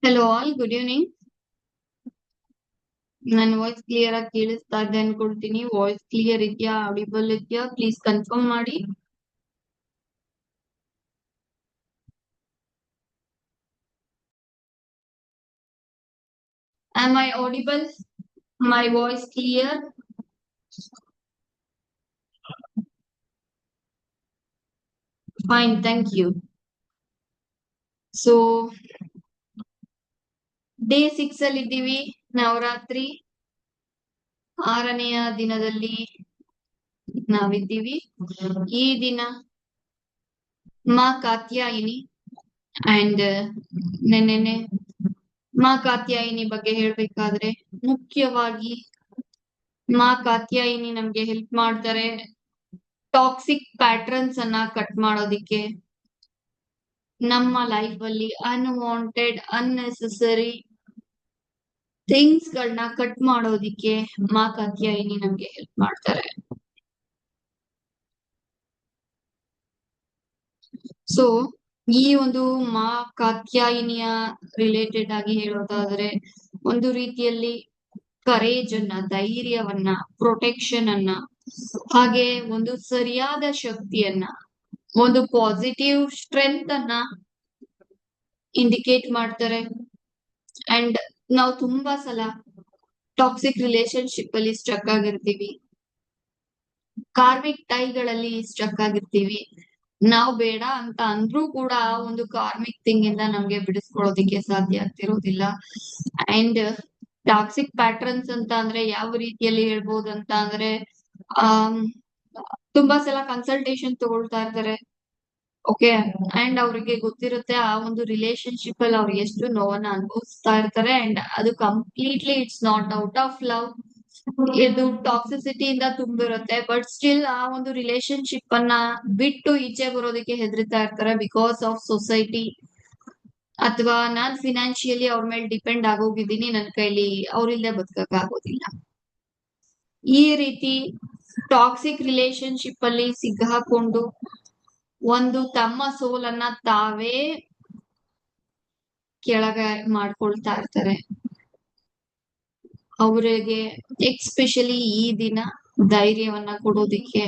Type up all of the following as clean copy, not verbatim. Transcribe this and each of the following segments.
Hello all, good evening. ನನ್ನ voice clear ಆಗಿ ಕೇಳಿಸ್ತಾ ಇದೆ ಅನ್ಕೊಳ್ತೀನಿ. ವಾಯ್ಸ್ ಕ್ಲಿಯರ್ ಇದೆಯಾ, ಆಡಿಬಲ್ ಇದೆಯಾ? ಪ್ಲೀಸ್ ಕನ್ಫರ್ಮ್ ಮಾಡಿ. Am I audible? My voice clear? Fine, thank you. So day 6 ಅಲ್ಲಿ ಇದ್ದೀವಿ. ನವರಾತ್ರಿ 6ನೆಯ ದಿನದಲ್ಲಿ ನಾವಿದ್ದೀವಿ. ಈ ದಿನ ಮಾ ಕಾತ್ಯಾಯಿನಿ ಅಂಡ್ ನೆನ್ನೆನೆ ಮಾ ಕಾತ್ಯಾಯಿನಿ ಬಗ್ಗೆ ಹೇಳ್ಬೇಕಾದ್ರೆ, ಮುಖ್ಯವಾಗಿ ಮಾ ಕಾತ್ಯಾಯಿನಿ ನಮ್ಗೆ ಹೆಲ್ಪ್ ಮಾಡ್ತಾರೆ ಟಾಕ್ಸಿಕ್ ಪ್ಯಾಟ್ರನ್ಸ್ ಅನ್ನ ಕಟ್ ಮಾಡೋದಿಕ್ಕೆ, ನಮ್ಮ ಲೈಫ್ ಅಲ್ಲಿ ಅನ್ವಾಂಟೆಡ್ ಅನ್ನೆಸೆಸರಿ ಥಿಂಗ್ಸ್ ಗಳನ್ನ ಕಟ್ ಮಾಡೋದಿಕ್ಕೆ ಮಾ ಕಾತ್ಯಾಯಿನಿ ನಮ್ಗೆ ಹೆಲ್ಪ್ ಮಾಡ್ತಾರೆ. ಸೊ ಈ ಒಂದು ಮಾ ಕಾತ್ಯಾಯಿನಿಯ ರಿಲೇಟೆಡ್ ಆಗಿ ಹೇಳೋದಾದ್ರೆ, ಒಂದು ರೀತಿಯಲ್ಲಿ ಕರೇಜ್ ಅನ್ನ, ಧೈರ್ಯವನ್ನ, ಪ್ರೊಟೆಕ್ಷನ್ ಅನ್ನ, ಹಾಗೆ ಒಂದು ಸರಿಯಾದ ಶಕ್ತಿಯನ್ನ, ಒಂದು ಪಾಸಿಟಿವ್ ಸ್ಟ್ರೆಂತ್ ಅನ್ನ ಇಂಡಿಕೇಟ್ ಮಾಡ್ತಾರೆ. ಅಂಡ್ ನಾವು ತುಂಬಾ ಸಲ ಟಾಕ್ಸಿಕ್ ರಿಲೇಶನ್ಶಿಪ್ ಅಲ್ಲಿ ಸ್ಟ್ರಕ್ ಆಗಿರ್ತೀವಿ, ಕಾರ್ಮಿಕ್ ಟೈಗಳಲ್ಲಿ ಸ್ಟ್ರಕ್ ಆಗಿರ್ತೀವಿ. ನಾವು ಬೇಡ ಅಂತ ಅಂದ್ರೂ ಕೂಡ ಆ ಒಂದು ಕಾರ್ಮಿಕ್ ಥಿಂಗ್ ಇಂದ ನಮ್ಗೆ ಬಿಡಿಸ್ಕೊಳ್ಳೋದಿಕ್ಕೆ ಸಾಧ್ಯ ಆಗ್ತಿರೋದಿಲ್ಲ. ಅಂಡ್ ಟಾಕ್ಸಿಕ್ ಪ್ಯಾಟ್ರನ್ಸ್ ಅಂತ ಅಂದ್ರೆ ಯಾವ ರೀತಿಯಲ್ಲಿ ಹೇಳ್ಬೋದು ಅಂತ ಅಂದ್ರೆ, ಆಮ್, ತುಂಬಾ ಸಲ ಕನ್ಸಲ್ಟೇಷನ್ ತಗೊಳ್ತಾ ಇರ್ತಾರೆ. ಓಕೆ, ಅಂಡ್ ಅವ್ರಿಗೆ ಗೊತ್ತಿರುತ್ತೆ ಆ ಒಂದು ರಿಲೇಶನ್ಶಿಪ್ ಅಲ್ಲಿ ಅವ್ರು ಎಷ್ಟು ನೋವನ್ನ ಅನುಭವಿಸ್ತಾ ಇರ್ತಾರೆ. ಅಂಡ್ ಅದು completely it's not out of love, ಇದು ಟಾಕ್ಸಿಸಿಟಿ ಇಂದ ತುಂಬಿರುತ್ತೆ. ಬಟ್ ಸ್ಟಿಲ್ ಆ ಒಂದು ರಿಲೇಶನ್ಶಿಪ್ ಅನ್ನ ಬಿಟ್ಟು ಈಚೆ ಬರೋದಕ್ಕೆ ಹೆದರ್ತಾ ಇರ್ತಾರೆ, ಬಿಕಾಸ್ ಆಫ್ ಸೊಸೈಟಿ, ಅಥವಾ ನಾನ್ ಫಿನಾನ್ಷಿಯಲಿ ಅವ್ರ ಮೇಲೆ ಡಿಪೆಂಡ್ ಆಗೋಗಿದ್ದೀನಿ, ನನ್ ಕೈಲಿ ಅವ್ರಿಲ್ದೆ ಬದುಕಕ್ ಆಗೋದಿಲ್ಲ. ಈ ರೀತಿ ಟಾಕ್ಸಿಕ್ ರಿಲೇಶನ್ಶಿಪ್ ಅಲ್ಲಿ ಸಿಕ್ಕಾಕೊಂಡು ಒಂದು ತಮ್ಮ ಸೋಲನ್ನ ತಾವೇ ಕೆಳಗೆ ಮಾಡ್ಕೊಳ್ತಾ ಇರ್ತಾರೆ. ಅವರಿಗೆ ಎಕ್ಸ್ಪೆಷಲಿ ಈ ದಿನ ಧೈರ್ಯವನ್ನ ಕೊಡೋದಿಕ್ಕೆ,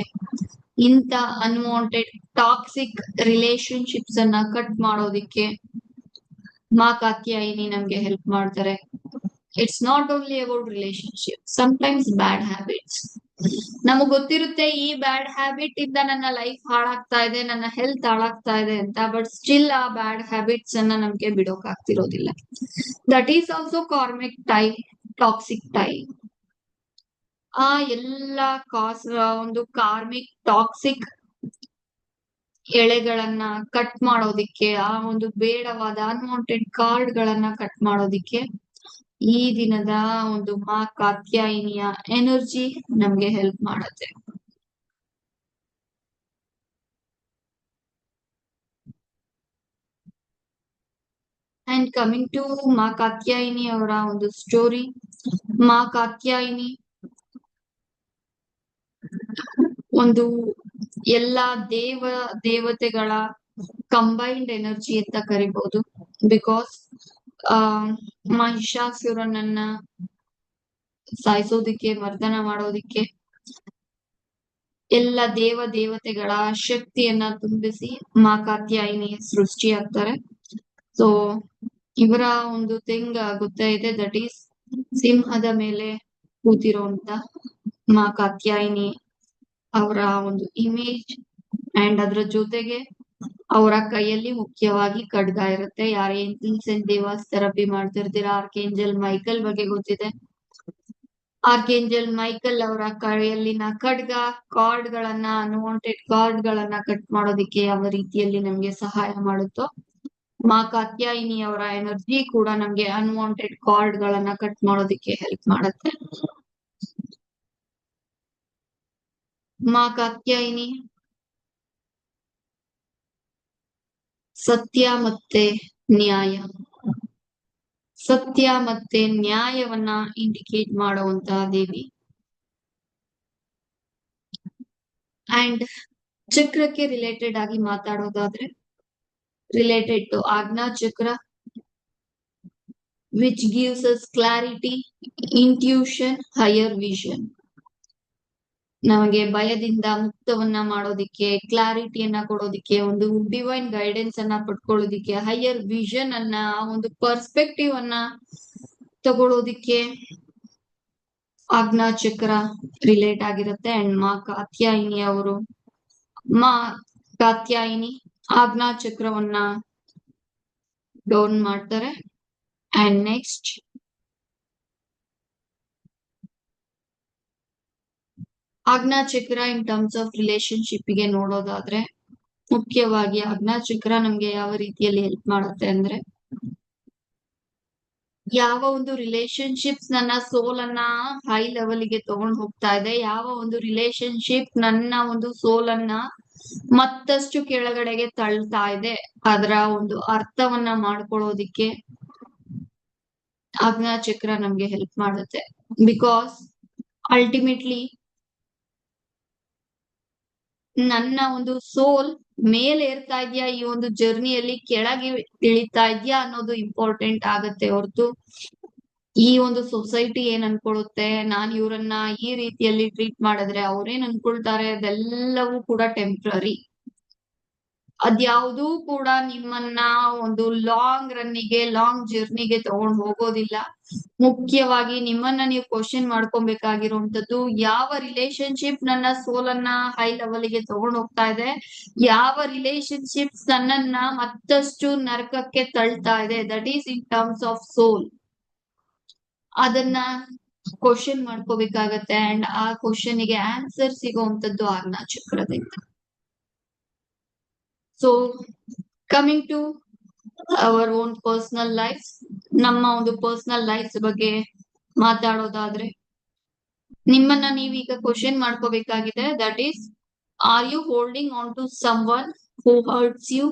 ಇಂಥ ಅನ್ವಾಂಟೆಡ್ ಟಾಕ್ಸಿಕ್ ರಿಲೇಶನ್ಶಿಪ್ಸ್ ಅನ್ನ ಕಟ್ ಮಾಡೋದಿಕ್ಕೆ ಮಾ ಕಾತ್ಯಾಯಿನಿ ನಮ್ಗೆ ಹೆಲ್ಪ್ ಮಾಡ್ತಾರೆ. It's not only about relationship, sometimes bad habits. ನಮಗ್ ಗೊತ್ತಿರುತ್ತೆ ಈ ಬ್ಯಾಡ್ ಹ್ಯಾಬಿಟ್ ಇಂದ ನನ್ನ ಲೈಫ್ ಹಾಳಾಗ್ತಾ ಇದೆ, ನನ್ನ ಹೆಲ್ತ್ ಹಾಳಾಗ್ತಾ ಇದೆ ಅಂತ. ಬಟ್ ಸ್ಟಿಲ್ ಆ ಬ್ಯಾಡ್ ಹ್ಯಾಬಿಟ್ಸ್ ಅನ್ನ ನಮ್ಗೆ ಬಿಡೋಕ್ ಆಗ್ತಿರೋದಿಲ್ಲ. That is also karmic tie, toxic tie. ಆ ಎಲ್ಲ ಒಂದು ಕಾರ್ಮಿಕ್ ಟಾಕ್ಸಿಕ್ ಎಳೆಗಳನ್ನ ಕಟ್ ಮಾಡೋದಿಕ್ಕೆ, ಆ ಒಂದು ಬೇಡವಾದ ಅನ್ವಾಂಟೆಡ್ ಕಾರ್ಡ್ ಗಳನ್ನ ಕಟ್ ಮಾಡೋದಿಕ್ಕೆ ಈ ದಿನದ ಒಂದು ಮಾ ಕಾತ್ಯಾಯಿನಿಯ ಎನರ್ಜಿ ನಮ್ಗೆ ಹೆಲ್ಪ್ ಮಾಡತ್ತೆ. ಅಂಡ್ ಕಮಿಂಗ್ ಟು ಮಾ ಕಾತ್ಯಾಯಿನಿ ಅವರ ಒಂದು ಸ್ಟೋರಿ, ಮಾ ಕಾತ್ಯಾಯಿನಿ ಒಂದು ಎಲ್ಲಾ ದೇವತೆಗಳ ಕಂಬೈನ್ಡ್ ಎನರ್ಜಿ ಅಂತ ಕರಿಬಹುದು. ಬಿಕಾಸ್ ಮಹಿಷಾಸುರನನ್ನ ಸಾಯಿಸೋದಿಕ್ಕೆ, ಮರ್ದನ ಮಾಡೋದಿಕ್ಕೆ ಎಲ್ಲ ದೇವತೆಗಳ ಶಕ್ತಿಯನ್ನ ತುಂಬಿಸಿ ಮಾ ಕಾತ್ಯಾಯಿನಿ ಸೃಷ್ಟಿಯಾಗ್ತಾರೆ. ಸೊ ಇವರ ಒಂದು ಥಿಂಗ್ ಗೊತ್ತಾ ಇದೆ, ದಟ್ ಈಸ್ ಸಿಂಹದ ಮೇಲೆ ಕೂತಿರುವಂತ ಮಾ ಕಾತ್ಯಾಯಿನಿ ಅವರ ಒಂದು ಇಮೇಜ್. ಅಂಡ್ ಅದ್ರ ಜೊತೆಗೆ ಅವರ ಕೈಯಲ್ಲಿ ಮುಖ್ಯವಾಗಿ ಖಡ್ಗ ಇರುತ್ತೆ. ಯಾರೇ ಏಂಜಲ್ಸ್ ದೇವಾಸ್ ಥೆರಪಿ ಮಾಡ್ತಿರ್ತೀರಾ, ಆರ್ಕೇಂಜಲ್ ಮೈಕಲ್ ಬಗ್ಗೆ ಗೊತ್ತಿದೆ. ಆರ್ಕೇಂಜಲ್ ಮೈಕಲ್ ಅವರ ಕೈಯಲ್ಲಿನ ಖಡ್ಗ ಕಾರ್ಡ್ ಗಳನ್ನ, ಅನ್ವಾಂಟೆಡ್ ಕಾರ್ಡ್ ಗಳನ್ನ ಕಟ್ ಮಾಡೋದಿಕ್ಕೆ ಯಾವ ರೀತಿಯಲ್ಲಿ ನಮ್ಗೆ ಸಹಾಯ ಮಾಡುತ್ತೋ, ಮಾ ಕಾತ್ಯಾಯಿನಿ ಅವರ ಎನರ್ಜಿ ಕೂಡ ನಮ್ಗೆ ಅನ್ವಾಂಟೆಡ್ ಕಾರ್ಡ್ ಗಳನ್ನ ಕಟ್ ಮಾಡೋದಿಕ್ಕೆ ಹೆಲ್ಪ್ ಮಾಡುತ್ತೆ. ಮಾ ಕಾತ್ಯಾಯಿನಿ ಸತ್ಯ ಮತ್ತೆ ನ್ಯಾಯ, ಸತ್ಯ ಮತ್ತೆ ನ್ಯಾಯವನ್ನ ಇಂಡಿಕೇಟ್ ಮಾಡುವಂತಹ ದೇವಿ. ಅಂಡ್ ಚಕ್ರಕ್ಕೆ ರಿಲೇಟೆಡ್ ಆಗಿ ಮಾತಾಡೋದಾದ್ರೆ, ರಿಲೇಟೆಡ್ ಟು ಆಜ್ಞಾ ಚಕ್ರ, which gives us clarity, intuition, higher vision. ನಮಗೆ ಭಯದಿಂದ ಮುಕ್ತವನ್ನ ಮಾಡೋದಿಕ್ಕೆ, ಕ್ಲಾರಿಟಿಯನ್ನ ಕೊಡೋದಿಕ್ಕೆ, ಒಂದು ಡಿವೈನ್ ಗೈಡೆನ್ಸ್ ಅನ್ನ ಪಡ್ಕೊಳ್ಳೋದಿಕ್ಕೆ, ಹೈಯರ್ ವಿಷನ್ ಅನ್ನ, ಒಂದು ಪರ್ಸ್ಪೆಕ್ಟಿವ್ ಅನ್ನ ತಗೊಳ್ಳೋದಿಕ್ಕೆ ಆಜ್ಞಾ ಚಕ್ರ ರಿಲೇಟ್ ಆಗಿರುತ್ತೆ. ಅಂಡ್ ಮಾ ಕಾತ್ಯಾಯಿನಿ ಆಜ್ಞಾ ಚಕ್ರವನ್ನ ಡೌನ್ ಮಾಡ್ತಾರೆ. ಅಂಡ್ ನೆಕ್ಸ್ಟ್ ಆಜ್ಞಾ ಚಕ್ರ ಇನ್ ಟರ್ಮ್ಸ್ ಆಫ್ ರಿಲೇಶನ್ಶಿಪ್ ಗೆ ನೋಡೋದಾದ್ರೆ, ಮುಖ್ಯವಾಗಿ ಆಜ್ಞಾ ಚಕ್ರ ನಮ್ಗೆ ಯಾವ ರೀತಿಯಲ್ಲಿ ಹೆಲ್ಪ್ ಮಾಡುತ್ತೆ ಅಂದ್ರೆ, ಯಾವ ಒಂದು ರಿಲೇಶನ್ಶಿಪ್ಸ್ ನನ್ನ ಸೋಲ್ ಅನ್ನ ಹೈ ಲೆವೆಲ್ ಗೆ ತಗೊಂಡ್ ಹೋಗ್ತಾ ಇದೆ, ಯಾವ ಒಂದು ರಿಲೇಶನ್ಶಿಪ್ ನನ್ನ ಒಂದು ಸೋಲ್ ಅನ್ನ ಮತ್ತಷ್ಟು ಕೆಳಗಡೆಗೆ ತಳ್ತಾ ಇದೆ, ಅದರ ಒಂದು ಅರ್ಥವನ್ನ ಮಾಡ್ಕೊಳ್ಳೋದಿಕ್ಕೆ ಆಜ್ಞಾ ಚಕ್ರ ನಮ್ಗೆ ಹೆಲ್ಪ್ ಮಾಡುತ್ತೆ. ಬಿಕಾಸ್ ಅಲ್ಟಿಮೇಟ್ಲಿ ನನ್ನ ಒಂದು ಸೋಲ್ ಮೇಲೆ ಏರ್ತಾ ಇದ್ಯಾ, ಈ ಒಂದು ಜರ್ನಿಯಲ್ಲಿ ಕೆಳಗೆ ಇಳಿತಾ ಇದ್ಯಾ ಅನ್ನೋದು ಇಂಪಾರ್ಟೆಂಟ್ ಆಗತ್ತೆ ಹೊರತು ಈ ಒಂದು ಸೊಸೈಟಿ ಏನ್ ಅನ್ಕೊಳ್ಳುತ್ತೆ, ನಾನ್ ಇವ್ರನ್ನ ಈ ರೀತಿಯಲ್ಲಿ ಟ್ರೀಟ್ ಮಾಡಿದ್ರೆ ಅವ್ರೇನ್ ಅನ್ಕೊಳ್ತಾರೆ, ಅದೆಲ್ಲವೂ ಕೂಡ ಟೆಂಪ್ರರಿ. ಅದ್ಯಾವುದೂ ಕೂಡ ನಿಮ್ಮನ್ನ ಒಂದು ಲಾಂಗ್ ರನ್ನಿಗೆ, ಲಾಂಗ್ ಜರ್ನಿಗೆ ತಗೊಂಡ್ ಹೋಗೋದಿಲ್ಲ. ಮುಖ್ಯವಾಗಿ ನಿಮ್ಮನ್ನ ನೀವು ಕ್ವಶನ್ ಮಾಡ್ಕೊಬೇಕಾಗಿರುವಂತದ್ದು, ಯಾವ ರಿಲೇಶನ್ಶಿಪ್ ನನ್ನ ಸೋಲನ್ನ ಹೈ ಲೆವೆಲ್ ಗೆ ತಗೊಂಡ್ ಹೋಗ್ತಾ ಇದೆ, ಯಾವ ರಿಲೇಶನ್ಶಿಪ್ಸ್ ನನ್ನನ್ನ ಮತ್ತಷ್ಟು ನರಕಕ್ಕೆ ತಳ್ತಾ ಇದೆ, that is in terms of soul. ಅದನ್ನ ಕ್ವಶನ್ ಮಾಡ್ಕೋಬೇಕಾಗತ್ತೆ. ಅಂಡ್ ಆ ಕ್ವಶನ್ ಗೆ ಆನ್ಸರ್ ಸಿಗುವಂತದ್ದು ಆಜ್ಞಾ ಚಕ್ರದಿಂದ. So coming to our own personal life, ನಮ್ಮ ಒಂದು ಪರ್ಸನಲ್ ಲೈಫ್ ಬಗ್ಗೆ ಮಾತಾಡೋದಾದ್ರೆ, ನಿಮ್ಮನ್ನ ನೀವೀಗ ಕ್ವಶನ್ ಮಾಡ್ಕೋಬೇಕಾಗಿದೆ. That is, are you holding on to someone who hurts you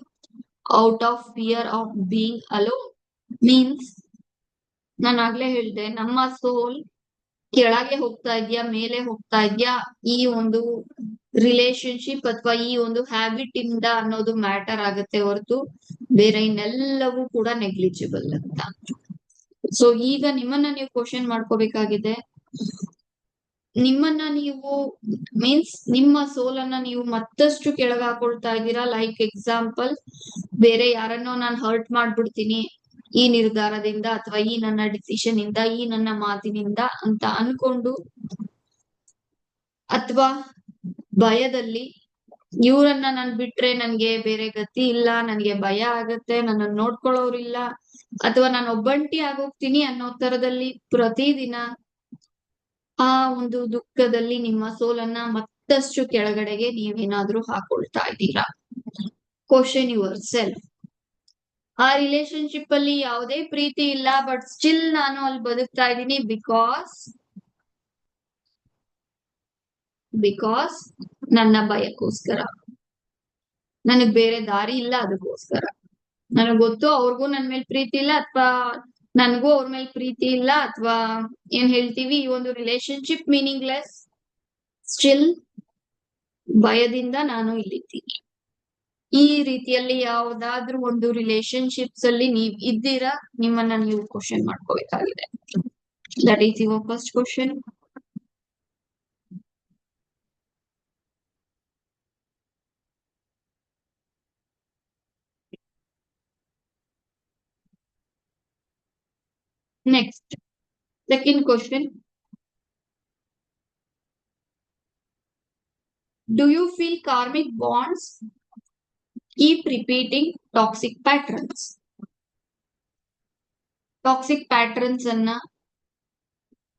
out of fear of being alone? Means, ನಾನು ಆಗ್ಲೇ ಹೇಳ್ದೆ, ನಮ್ಮ ಸೋಲ್ ಕೆಳಗೆ ಹೋಗ್ತಾ ಇದ್ಯಾ, ಮೇಲೆ ಹೋಗ್ತಾ ಇದ್ಯಾ, ಈ ಒಂದು ರಿಲೇಶನ್ಶಿಪ್ ಅಥವಾ ಈ ಒಂದು ಹ್ಯಾಬಿಟ್ ಇಂದ ಅನ್ನೋದು ಮ್ಯಾಟರ್ ಆಗುತ್ತೆ ಹೊರತು ಬೇರೆ ಇನ್ನೆಲ್ಲವೂ ಕೂಡ ನೆಗ್ಲಿಜಿಬಲ್ ಅಂತ. ಸೊ ಈಗ ನಿಮ್ಮನ್ನ ನೀವು ಕ್ವಶನ್ ಮಾಡ್ಕೋಬೇಕಾಗಿದೆ, ನಿಮ್ಮನ್ನ ನೀವು ಮೀನ್ಸ್ ನಿಮ್ಮ ಸೋಲನ್ನ ನೀವು ಮತ್ತಷ್ಟು ಕೆಳಗೆ ಹಾಕೊಳ್ತಾ ಇದ್ದೀರಾ. ಲೈಕ್ ಎಕ್ಸಾಂಪಲ್, ಬೇರೆ ಯಾರನ್ನೋ ನಾನು ಹರ್ಟ್ ಮಾಡ್ಬಿಡ್ತೀನಿ ಈ ನಿರ್ಧಾರದಿಂದ, ಅಥವಾ ಈ ನನ್ನ ಡಿಸಿಷನ್ ಇಂದ, ಈ ನನ್ನ ಮಾತಿನಿಂದ ಅಂತ ಅನ್ಕೊಂಡು, ಅಥವಾ ಭಯದಲ್ಲಿ ಇವ್ರನ್ನ ನಾನ್ ಬಿಟ್ರೆ ನನ್ಗೆ ಬೇರೆ ಗತಿ ಇಲ್ಲ, ನನ್ಗೆ ಭಯ ಆಗತ್ತೆ, ನನ್ನ ನೋಡ್ಕೊಳ್ಳೋರಿಲ್ಲ, ಅಥವಾ ನಾನು ಒಬ್ಬಂಟಿ ಆಗೋಗ್ತೀನಿ ಅನ್ನೋ ತರದಲ್ಲಿ ಪ್ರತಿದಿನ ಆ ಒಂದು ದುಃಖದಲ್ಲಿ ನಿಮ್ಮ ಸೋಲನ್ನ ಮತ್ತಷ್ಟು ಕೆಳಗಡೆಗೆ ನೀವೇನಾದ್ರೂ ಹಾಕೊಳ್ತಾ ಇದ್ದೀರಾ. Question your self. ಆ ರಿಲೇಶನ್ಶಿಪ್ ಅಲ್ಲಿ ಯಾವುದೇ ಪ್ರೀತಿ ಇಲ್ಲ, ಬಟ್ ಸ್ಟಿಲ್ ನಾನು ಅಲ್ಲಿ ಬದುಕ್ತಾ ಇದ್ದೀನಿ ಬಿಕಾಸ್ ನನ್ನ ಭಯಕ್ಕೋಸ್ಕರ, ನನಗ್ ಬೇರೆ ದಾರಿ ಇಲ್ಲ, ಅದಕ್ಕೋಸ್ಕರ. ನನಗ್ ಗೊತ್ತು ಅವ್ರಿಗೂ ನನ್ ಮೇಲೆ ಪ್ರೀತಿ ಇಲ್ಲ, ಅಥವಾ ನನ್ಗೂ ಅವ್ರ ಮೇಲೆ ಪ್ರೀತಿ ಇಲ್ಲ, ಅಥವಾ ಏನ್ ಹೇಳ್ತೀವಿ, ಈ ಒಂದು ರಿಲೇಶನ್ಶಿಪ್ ಮೀನಿಂಗ್ಲೆಸ್, ಸ್ಟಿಲ್ ಭಯದಿಂದ ನಾನು ಇಲ್ಲಿದ್ದೀನಿ. ಈ ರೀತಿಯಲ್ಲಿ ಯಾವ್ದಾದ್ರೂ ಒಂದು ರಿಲೇಶನ್ಶಿಪ್ಸ್ ಅಲ್ಲಿ ನೀವ್ ಇದ್ದೀರಾ, ನಿಮ್ಮನ್ನ ನೀವು ಕ್ವಶನ್ ಮಾಡ್ಕೋಬೇಕಾಗಿದೆ. That is your first question. Next, second question. Do you feel karmic bonds keep repeating toxic patterns? Toxic patterns ಅನ್ನ,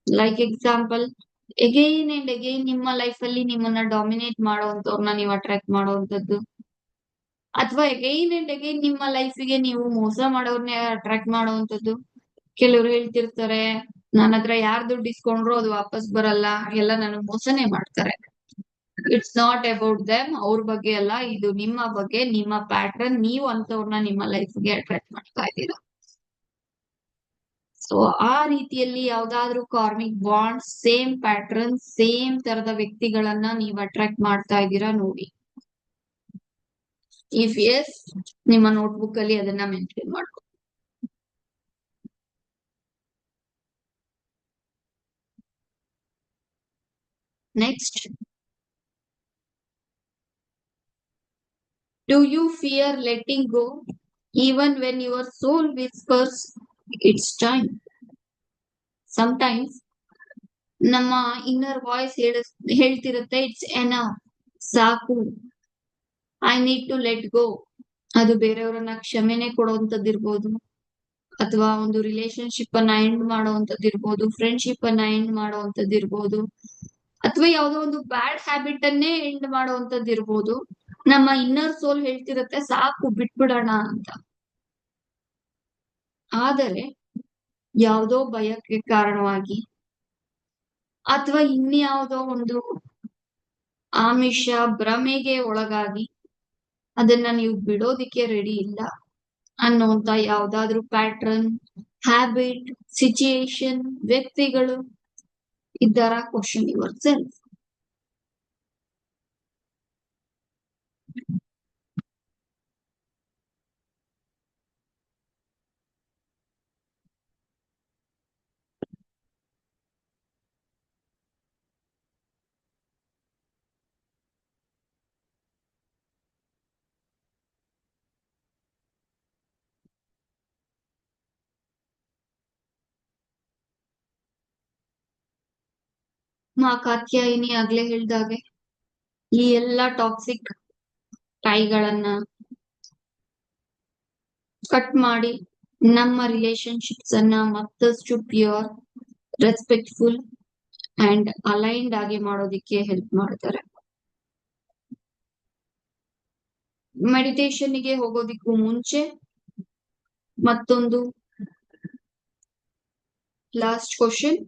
like example, again and again ನಿಮ್ಮ ಲೈಫ್ ಅಲ್ಲಿ ನಿಮ್ಮನ್ನ ಡಾಮಿನೇಟ್ ಮಾಡೋವಂಥವ್ರನ್ನ ನೀವು ಅಟ್ರಾಕ್ಟ್ ಮಾಡೋವಂಥದ್ದು, ಅಥವಾ ಎಗೈನ್ ಅಂಡ್ ಎಗೈನ್ ನಿಮ್ಮ ಲೈಫಿಗೆ ನೀವು ಮೋಸ ಮಾಡೋರ್ನೇ ಅಟ್ರಾಕ್ಟ್ ಮಾಡೋವಂಥದ್ದು. ಕೆಲವ್ರು ಹೇಳ್ತಿರ್ತಾರೆ, ನನ್ನ ಹತ್ರ ಯಾರ್ ದುಡ್ಡು ಇಸ್ಕೊಂಡ್ರು ಅದು ವಾಪಸ್ ಬರಲ್ಲ, ಎಲ್ಲ ನನಗ್ ಮೋಸನೇ ಮಾಡ್ತಾರೆ. ಇಟ್ಸ್ ನಾಟ್ ಅಬೌಟ್ ದೆಮ್, ಅವ್ರ ಬಗ್ಗೆ ಅಲ್ಲ, ಇದು ನಿಮ್ಮ ಬಗ್ಗೆ, ನಿಮ್ಮ ಪ್ಯಾಟರ್ನ್, ನೀವು ಅಂತವ್ರನ್ನ ನಿಮ್ಮ ಲೈಫ್ಗೆ ಅಟ್ರಾಕ್ಟ್ ಮಾಡ್ತಾ ಇದ್ದೀರಾ. ಸೊ ಆ ರೀತಿಯಲ್ಲಿ ಯಾವ್ದಾದ್ರು karmic bond, same pattern, same ತರದ ವ್ಯಕ್ತಿಗಳನ್ನ ನೀವು ಅಟ್ರಾಕ್ಟ್ ಮಾಡ್ತಾ ಇದ್ದೀರಾ ನೋಡಿ. ಇಫ್ ಎಸ್, ನಿಮ್ಮ ನೋಟ್ಬುಕ್ ಅಲ್ಲಿ ಅದನ್ನ ಮೆನ್ಷನ್ ಮಾಡ್ಕೊ. Next, do you fear letting go even when your soul whispers it's time? Sometimes ನಮ್ಮ ಇನ್ನರ್ ವಾಯ್ಸ್ ಹೇಳ್ತಿರುತ್ತೆ ಇಟ್ಸ್ ಎನಫ್, ಸಾಕು, I need to let go. ಅದು ಬೇರೆಯವರನ್ನ ಕ್ಷಮೆನೆ ಕೊಡುವಂತದ್ದಿರ್ಬೋದು, ಅಥವಾ ಒಂದು ರಿಲೇಶನ್ಶಿಪ್ ಅನ್ನ ಎಂಡ್ ಮಾಡುವಂತದ್ದಿರ್ಬೋದು, ಫ್ರೆಂಡ್ಶಿಪ್ ಅನ್ನ ಎಂಡ್ ಮಾಡುವಂತದ್ದಿರ್ಬೋದು, ಅಥವಾ ಯಾವ್ದೋ ಒಂದು ಬ್ಯಾಡ್ ಹ್ಯಾಬಿಟ್ ಅನ್ನೇ ಎಂಡ್ ಮಾಡುವಂತದ್ದಿರ್ಬೋದು. ನಮ್ಮ ಇನ್ನರ್ ಸೋಲ್ ಹೇಳ್ತಿರುತ್ತೆ ಸಾಕು ಬಿಟ್ಬಿಡೋಣ ಅಂತ. ಆದರೆ ಯಾವುದೋ ಭಯಕ್ಕೆ ಕಾರಣವಾಗಿ ಅಥವಾ ಇನ್ಯಾವುದೋ ಒಂದು ಆಮಿಷ ಭ್ರಮೆಗೆ ಒಳಗಾಗಿ ಅದನ್ನ ನೀವು ಬಿಡೋದಿಕ್ಕೆ ರೆಡಿ ಇಲ್ಲ ಅನ್ನುವಂತ ಯಾವ್ದಾದ್ರು ಪ್ಯಾಟ್ರನ್, ಹ್ಯಾಬಿಟ್, ಸಿಚುಯೇಷನ್, ವ್ಯಕ್ತಿಗಳು ಇದ್ದಾರ? Question your self. ಮಾ ಕಾತ್ಯಾಯಿನಿ ಆಗ್ಲೇ ಹೇಳ್ದಾಗೆ ಈ ಎಲ್ಲಾ ಟಾಕ್ಸಿಕ್ ಟೈಗಳನ್ನ ಕಟ್ ಮಾಡಿ ನಮ್ಮ ರಿಲೇಶನ್ಶಿಪ್ಸ್ ಅನ್ನ ಮತ್ತಷ್ಟು ಪ್ಯೂರ್, ರೆಸ್ಪೆಕ್ಟ್ಫುಲ್ ಅಂಡ್ ಅಲೈನ್ಡ್ ಆಗಿ ಮಾಡೋದಿಕ್ಕೆ ಹೆಲ್ಪ್ ಮಾಡ್ತಾರೆ. ಮೆಡಿಟೇಷನ್ ಗೆ ಹೋಗೋದಿಕ್ಕೂ ಮುಂಚೆ ಮತ್ತೊಂದು last question: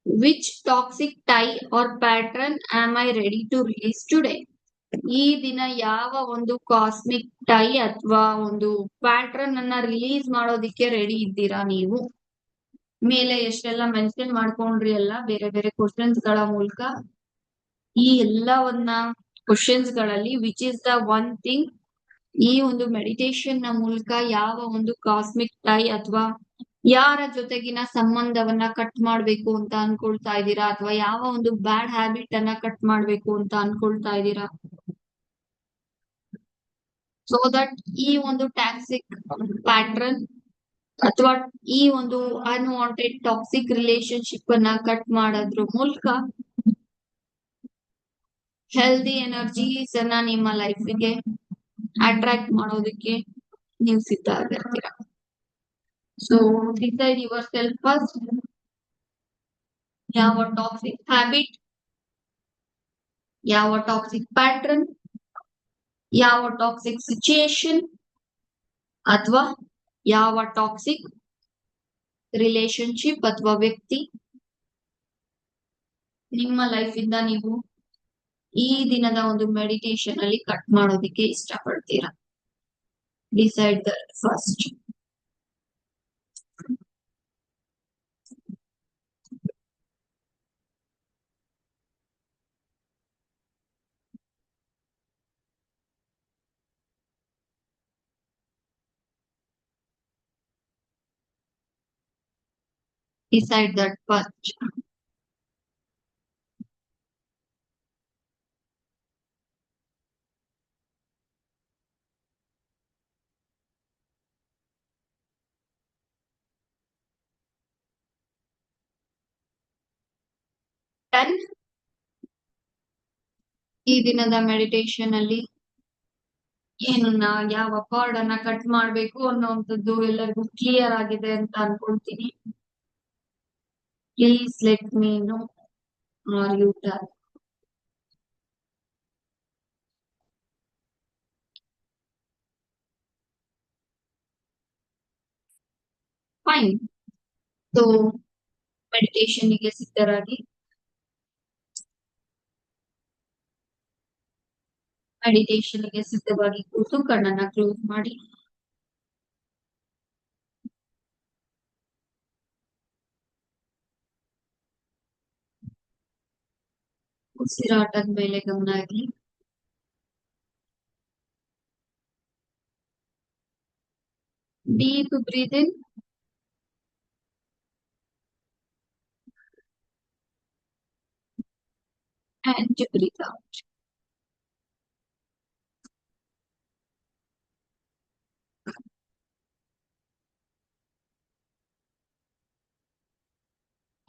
which toxic tie or pattern am I ready to release today? ಈ ದಿನ ಯಾವ ಒಂದು ಕಾಸ್ಮಿಕ್ ಟೈ ಅಥವಾ ಒಂದು ಪ್ಯಾಟ್ರನ್ ಅನ್ನ ರಿಲೀಸ್ ಮಾಡೋದಿಕ್ಕೆ ರೆಡಿ ಇದ್ದೀರಾ ನೀವು? ಮೇಲೆ ಎಷ್ಟೆಲ್ಲ ಮೆನ್ಷನ್ ಮಾಡ್ಕೊಂಡ್ರಿ ಅಲ್ಲ ಬೇರೆ ಬೇರೆ ಕ್ವಶನ್ಸ್ ಗಳ ಮೂಲಕ. ಈ ಎಲ್ಲವನ್ನ ಕ್ವಶನ್ಸ್ ಗಳಲ್ಲಿ which is the one thing ಈ ಒಂದು ಮೆಡಿಟೇಷನ್ ನ ಮೂಲಕ ಯಾವ ಒಂದು ಕಾಸ್ಮಿಕ್ ಟೈ ಅಥವಾ ಯಾರ ಜೊತೆಗಿನ ಸಂಬಂಧವನ್ನ ಕಟ್ ಮಾಡ್ಬೇಕು ಅಂತ ಅನ್ಕೊಳ್ತಾ ಇದ್ದೀರಾ, ಅಥವಾ ಯಾವ ಒಂದು ಬ್ಯಾಡ್ ಹ್ಯಾಬಿಟ್ ಅನ್ನ ಕಟ್ ಮಾಡ್ಬೇಕು ಅಂತ ಅನ್ಕೊಳ್ತಾ ಇದ್ದೀರಾ? ಸೊ ದಟ್ ಈ ಒಂದು ಟಾಕ್ಸಿಕ್ ಪ್ಯಾಟ್ರನ್ ಅಥವಾ ಈ ಒಂದು ಅನ್ವಾಂಟೆಡ್ ಟಾಕ್ಸಿಕ್ ರಿಲೇಶನ್ಶಿಪ್ ಅನ್ನ ಕಟ್ ಮಾಡೋದ್ರ ಮೂಲಕ ಹೆಲ್ದಿ ಎನರ್ಜೀಸ್ ಅನ್ನ ನಿಮ್ಮ ಲೈಫ್ಗೆ ಅಟ್ರಾಕ್ಟ್ ಮಾಡೋದಕ್ಕೆ ನೀವು ಸಿದ್ಧ ಆಗಿರ್ತೀರಾ. So decide yourself first. ಯಾವ ಟಾಕ್ಸಿಕ್ ಹ್ಯಾಬಿಟ್, ಯಾವ ಟಾಕ್ಸಿಕ್ ಪ್ಯಾಟ್ರನ್, ಯಾವ ಟಾಕ್ಸಿಕ್ ಸಿಚುಯೇಷನ್ ಅಥವಾ ಯಾವ ಟಾಕ್ಸಿಕ್ ರಿಲೇಶನ್ಶಿಪ್ ಅಥವಾ ವ್ಯಕ್ತಿ ನಿಮ್ಮ ಲೈಫ್ ಇಂದ ನೀವು ಈ ದಿನದ ಒಂದು ಮೆಡಿಟೇಷನ್ ಅಲ್ಲಿ ಕಟ್ ಮಾಡೋದಿಕ್ಕೆ ಇಷ್ಟಪಡ್ತೀರಾ? Decide that first. Decide that first. Done. ಈ ದಿನದ ಮೆಡಿಟೇಷನ್ ಅಲ್ಲಿ ಏನನ್ನ ಯಾವ ಕಾರ್ಡ್ ಅನ್ನ ಕಟ್ ಮಾಡ್ಬೇಕು ಅನ್ನೋಂಥದ್ದು ಎಲ್ಲರಿಗೂ ಕ್ಲಿಯರ್ ಆಗಿದೆ ಅಂತ ಅನ್ಕೊಳ್ತೀನಿ. Please let me know are you done. Fine. So meditation ಗೆ ಸಿದ್ಧರಾಗಿ. ಮೆಡಿಟೇಷನ್ ಗೆ ಸಿದ್ಧವಾಗಿ ಕೂತು ಕಣ್ಣನ್ನ ಕ್ಲೋಸ್ ಮಾಡಿ. ಉಸಿರಾಟದ ಮೇಲೆ ಗಮನ ಇರಲಿ. Deep breath in and breathe out.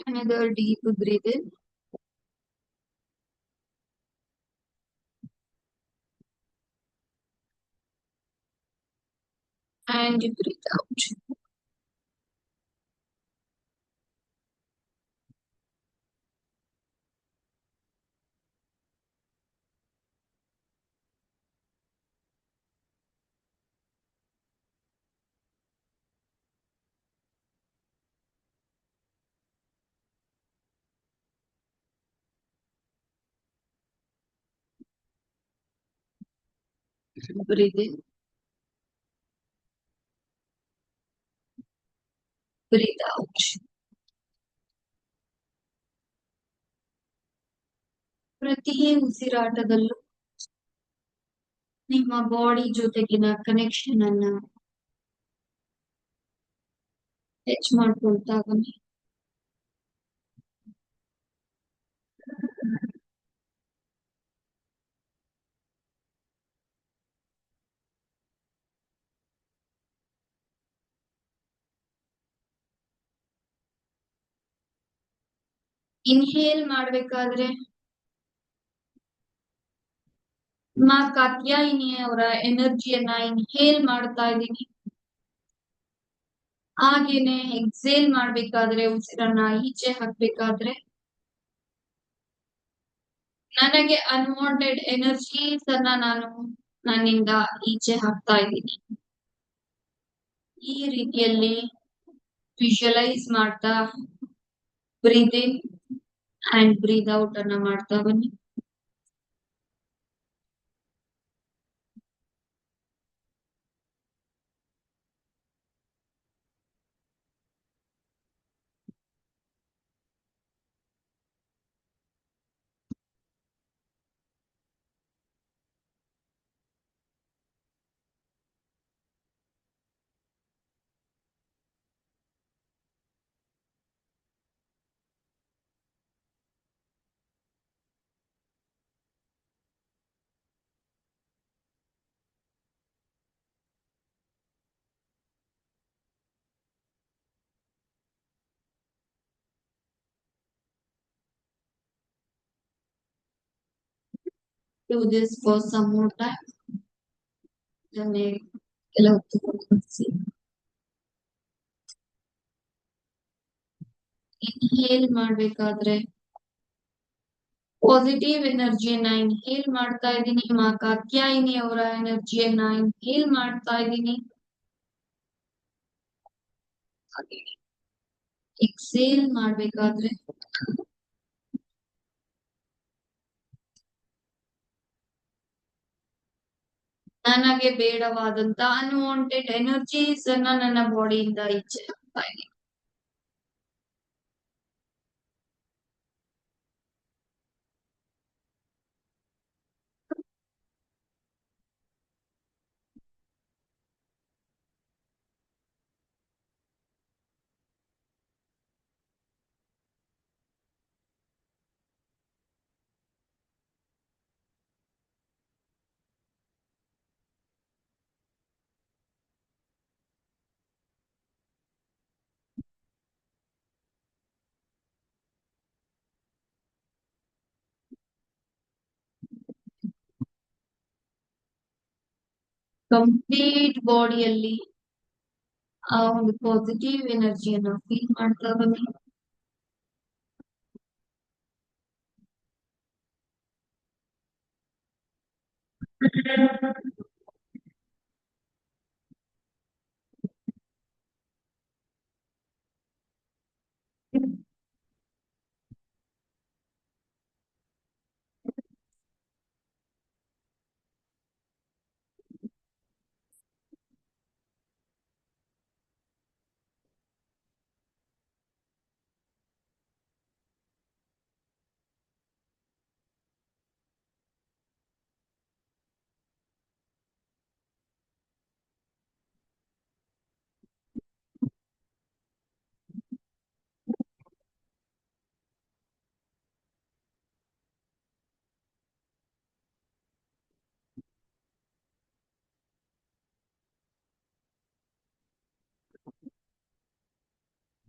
Another deep breathe in and breathe out. Breathe in, breathe out. ಪ್ರತಿ ಉಸಿರಾಟದಲ್ಲೂ ನಿಮ್ಮ ಬಾಡಿ ಜೊತೆಗಿನ ಕನೆಕ್ಷನ್ ಅನ್ನ ಟಚ್ ಮಾಡ್ಕೊಳ್ತಾ ಬನ್ನಿ. ಇನ್ಹೇಲ್ ಮಾಡ್ಬೇಕಾದ್ರೆ ಮಾ ಕಾತ್ಯಾಯಿನಿ ಅವರ ಎನರ್ಜಿಯನ್ನ ಇನ್ಹೇಲ್ ಮಾಡ್ತಾ ಇದ್ದೀನಿ. ಹಾಗೇನೆ ಎಕ್ಸೇಲ್ ಮಾಡ್ಬೇಕಾದ್ರೆ ಉಸಿರನ್ನ ಈಚೆ ಹಾಕ್ಬೇಕಾದ್ರೆ ನನಗೆ ಅನ್ವಾಂಟೆಡ್ ಎನರ್ಜೀಸ್ ಅನ್ನ ನಾನು ನನ್ನಿಂದ ಈಚೆ ಹಾಕ್ತಾ ಇದ್ದೀನಿ. ಈ ರೀತಿಯಲ್ಲಿ ವಿಜುವಲೈಸ್ ಮಾಡ್ತಾ breathe in and breathe out ಅನ್ನ ಮಾಡ್ತಾ ಬನ್ನಿ. Do this for some more time. ಇದನ್ನೇ ಕೆಲ ಹೊತ್ತು ಗಮನಿಸಿ. ಇನ್ಹೇಲ್ ಮಾಡ್ಬೇಕಾದ್ರೆ ಪಾಸಿಟಿವ್ ಎನರ್ಜಿಯನ್ನ ಇನ್ಹೇಲ್ ಮಾಡ್ತಾ ಇದ್ದೀನಿ. ಮಾ ಕಾತ್ಯಾಯಿನಿ ಅವರ ಎನರ್ಜಿಯನ್ನ ಇನ್ಹೇಲ್ ಮಾಡ್ತಾ ಇದ್ದೀನಿ. ಎಕ್ಸೇಲ್ ಮಾಡ್ಬೇಕಾದ್ರೆ ನನಗೆ ಬೇಡವಾದಂತ ಅನ್ವಾಂಟೆಡ್ ಎನರ್ಜೀಸ್ ಅನ್ನ ನನ್ನ ಬಾಡಿಯಿಂದ ಈಚೆ ಹಾಕ್ತಾ ಇದ್ದೀನಿ. ಕಂಪ್ಲೀಟ್ ಬಾಡಿಯಲ್ಲಿ ಆ ಒಂದು ಪಾಸಿಟಿವ್ ಎನರ್ಜಿಯನ್ನ ಫೀಲ್ ಮಾಡ್ತಾ ಬನ್ನಿ.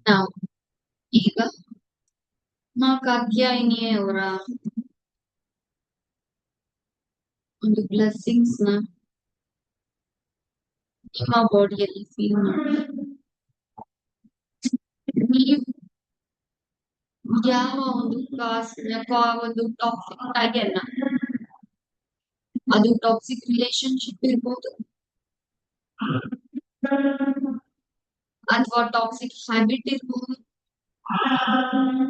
ನಾವು ಈಗ ಮಾ ಕಾತ್ಯಾಯಿನಿ ಅವರ ಒಂದು ಬ್ಲೆಸ್ಸಿಂಗ್ಸ್ ನ ನಿಮ್ಮ ಬಾಡಿಯಲ್ಲಿ ಫೀಲ್ ಮಾಡಿ. ನೀವು ಯಾವ ಒಂದು ಒಂದು ಟಾಕ್ಸಿಕ್ ಆಗಿಲ್ಲ, ಅದು ಟಾಕ್ಸಿಕ್ ರಿಲೇಶನ್ಶಿಪ್ ಇರ್ಬೋದು ಅಥವಾ ಟಾಕ್ಸಿಕ್ ಹ್ಯಾಬಿಟ್ ಇರ್ಬೋದು,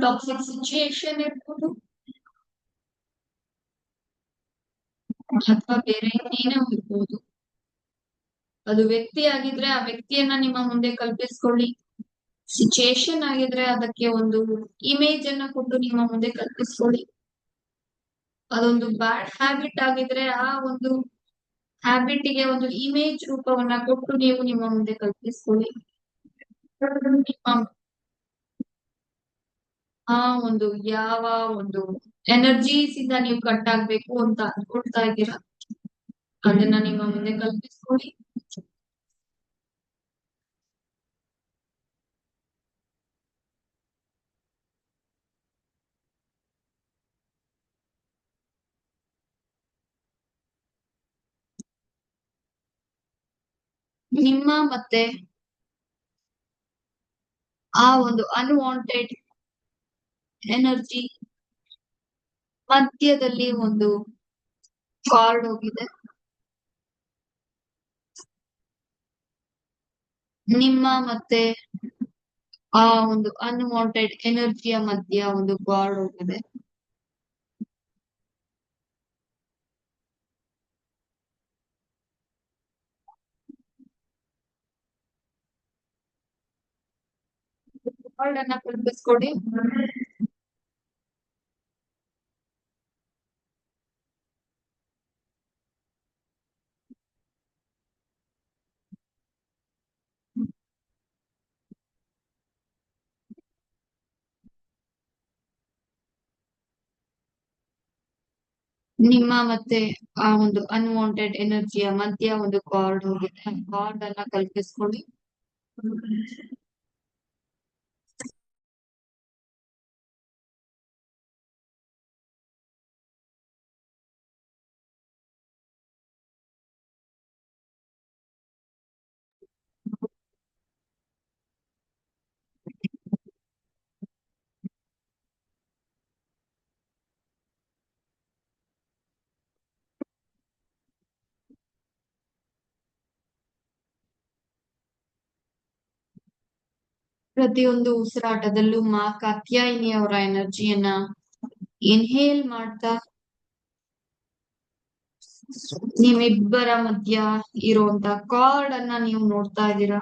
ಟಾಕ್ಸಿಕ್ ಸಿಚುಯೇಷನ್ ಇರ್ಬೋದು, ಅಥವಾ ಬೇರೆ ಏನೇ ಇರ್ಬೋದು. ಅದು ವ್ಯಕ್ತಿ ಆಗಿದ್ರೆ ಆ ವ್ಯಕ್ತಿಯನ್ನ ನಿಮ್ಮ ಮುಂದೆ ಕಲ್ಪಿಸ್ಕೊಳ್ಳಿ. ಸಿಚುಯೇಷನ್ ಆಗಿದ್ರೆ ಅದಕ್ಕೆ ಒಂದು ಇಮೇಜ್ ಅನ್ನ ಕೊಟ್ಟು ನಿಮ್ಮ ಮುಂದೆ ಕಲ್ಪಿಸ್ಕೊಳ್ಳಿ. ಅದೊಂದು ಬ್ಯಾಡ್ ಹ್ಯಾಬಿಟ್ ಆಗಿದ್ರೆ ಆ ಒಂದು ಹ್ಯಾಬಿಟ್ ಗೆ ಒಂದು ಇಮೇಜ್ ರೂಪವನ್ನ ಕೊಟ್ಟು ನೀವು ನಿಮ್ಮ ಮುಂದೆ ಕಲ್ಪಿಸ್ಕೊಳ್ಳಿ. ನಿಮ್ಮ ಆ ಒಂದು ಯಾವ ಒಂದು ಎನರ್ಜೀಸ್ ಇಂದ ನೀವು ಕಟ್ ಆಗ್ಬೇಕು ಅಂತ ಅನ್ಕೊಳ್ತಾ ಇದ್ದೀರಾ, ಅದನ್ನ ನಿಮ್ಮ ಮುಂದೆ ಕಲ್ಪಿಸ್ಕೊಳ್ಳಿ. ನಿಮ್ಮ ಮತ್ತೆ ಆ ಒಂದು ಅನ್ವಾಂಟೆಡ್ ಎನರ್ಜಿ ಮಧ್ಯದಲ್ಲಿ ಒಂದು ಕಾರ್ಡ್ ಹೋಗಿದೆ. ನಿಮ್ಮ ಮತ್ತೆ ಆ ಒಂದು ಅನ್ವಾಂಟೆಡ್ ಎನರ್ಜಿಯ ಮಧ್ಯ ಒಂದು ಕಾರ್ಡ್ ಹೋಗಿದೆ. ಕಾರ್ಡ್ ಅನ್ನ ಕಲ್ಪಿಸ್ಕೊಡಿ. ನಿಮ್ಮ ಮತ್ತೆ ಆ ಒಂದು ಅನ್ವಾಂಟೆಡ್ ಎನರ್ಜಿಯ ಮಧ್ಯ ಒಂದು ಕಾರ್ಡ್ ಹೋಗಿದೆ. ಕಾರ್ಡ್ ಅನ್ನ ಕಲ್ಪಿಸ್ಕೊಳ್ಳಿ. ಪ್ರತಿಯೊಂದು ಉಸಿರಾಟದಲ್ಲೂ ಮಾ ಕಾತ್ಯಾಯಿನಿ ಅವರ ಎನರ್ಜಿಯನ್ನ ಇನ್ಹೇಲ್ ಮಾಡ್ತಾ ನೀವಿಬ್ಬರ ಮಧ್ಯ ಇರುವಂತ ಕಾರ್ಡ್ ಅನ್ನ ನೀವು ನೋಡ್ತಾ ಇದ್ದೀರಾ.